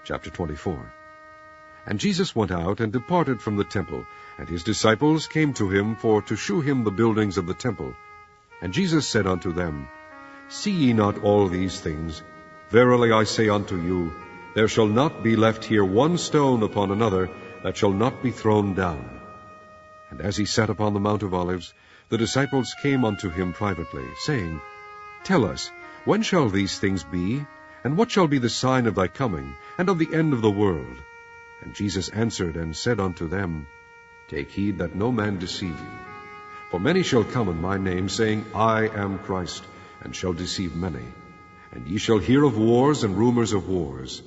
Chapter 24. And Jesus went out and departed from the temple, and his disciples came to him for to shew him the buildings of the temple. And Jesus said unto them, See ye not all these things? Verily I say unto you, there shall not be left here one stone upon another that shall not be thrown down. And as he sat upon the Mount of Olives, the disciples came unto him privately, saying, Tell us, when shall these things be? And what shall be the sign of thy coming, and of the end of the world? And Jesus answered and said unto them, Take heed that no man deceive you. For many shall come in my name, saying, I am Christ, and shall deceive many. And ye shall hear of wars and rumors of wars.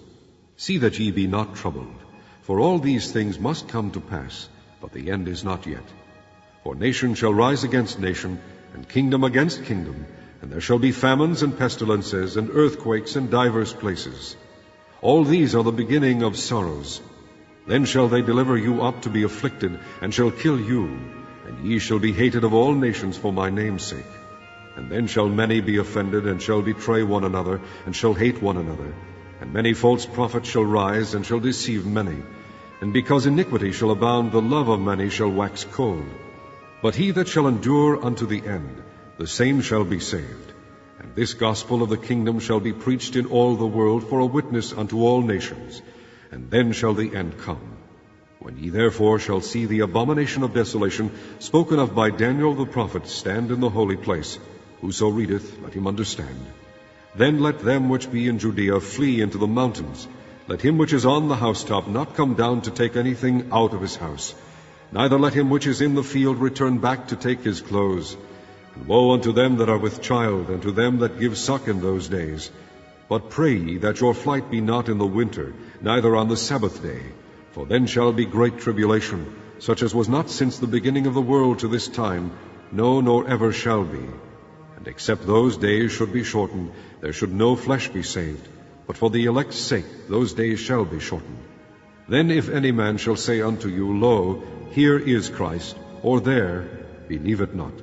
See that ye be not troubled, for all these things must come to pass, but the end is not yet. For nation shall rise against nation, and kingdom against kingdom, and there shall be famines and pestilences, and earthquakes in divers places. All these are the beginning of sorrows. Then shall they deliver you up to be afflicted, and shall kill you, and ye shall be hated of all nations for my name's sake. And then shall many be offended, and shall betray one another, and shall hate one another. And many false prophets shall rise, and shall deceive many. And because iniquity shall abound, the love of many shall wax cold. But he that shall endure unto the end, the same shall be saved. And this gospel of the kingdom shall be preached in all the world for a witness unto all nations. And then shall the end come. When ye therefore shall see the abomination of desolation, spoken of by Daniel the prophet, stand in the holy place, whoso readeth, let him understand. Then let them which be in Judea flee into the mountains. Let him which is on the housetop not come down to take anything out of his house. Neither let him which is in the field return back to take his clothes. And woe unto them that are with child, and to them that give suck in those days. But pray ye that your flight be not in the winter, neither on the Sabbath day. For then shall be great tribulation, such as was not since the beginning of the world to this time, no, nor ever shall be. And except those days should be shortened, there should no flesh be saved. But for the elect's sake those days shall be shortened. Then if any man shall say unto you, Lo, here is Christ, or there, believe it not.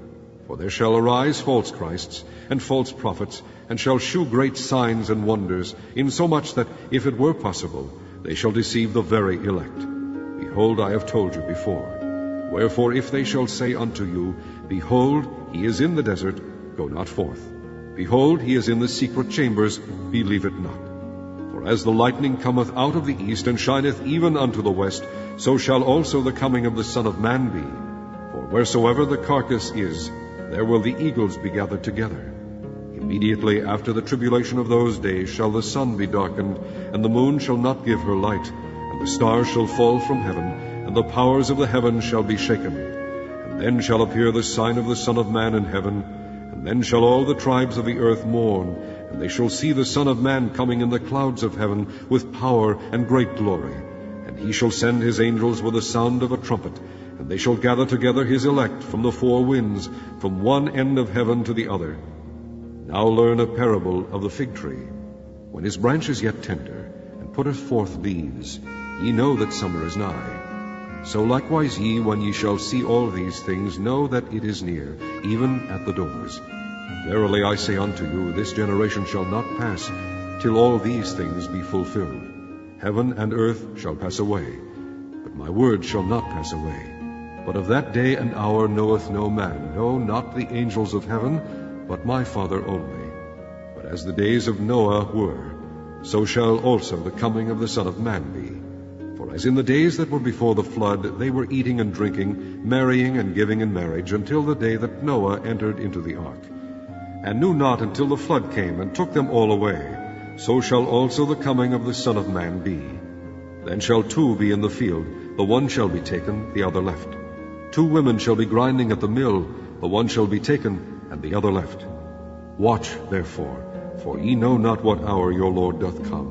For there shall arise false Christs, and false prophets, and shall shew great signs and wonders, insomuch that, if it were possible, they shall deceive the very elect. Behold, I have told you before. Wherefore, if they shall say unto you, Behold, he is in the desert, go not forth. Behold, he is in the secret chambers, believe it not. For as the lightning cometh out of the east, and shineth even unto the west, so shall also the coming of the Son of Man be. For wheresoever the carcass is, there will the eagles be gathered together. Immediately after the tribulation of those days shall the sun be darkened, and the moon shall not give her light, and the stars shall fall from heaven, and the powers of the heavens shall be shaken. And then shall appear the sign of the Son of Man in heaven, and then shall all the tribes of the earth mourn, and they shall see the Son of Man coming in the clouds of heaven with power and great glory. And he shall send his angels with the sound of a trumpet, and they shall gather together his elect from the four winds, from one end of heaven to the other. Now learn a parable of the fig tree. When his branch is yet tender, and putteth forth leaves, ye know that summer is nigh. So likewise ye, when ye shall see all these things, know that it is near, even at the doors. Verily I say unto you, this generation shall not pass, till all these things be fulfilled. Heaven and earth shall pass away, but my word shall not pass away. But of that day and hour knoweth no man, no, not the angels of heaven, but my Father only. But as the days of Noah were, so shall also the coming of the Son of Man be. For as in the days that were before the flood, they were eating and drinking, marrying and giving in marriage, until the day that Noah entered into the ark, and knew not until the flood came and took them all away, so shall also the coming of the Son of Man be. Then shall two be in the field, the one shall be taken, the other left. 2 women shall be grinding at the mill, the one shall be taken, and the other left. Watch, therefore, for ye know not what hour your Lord doth come.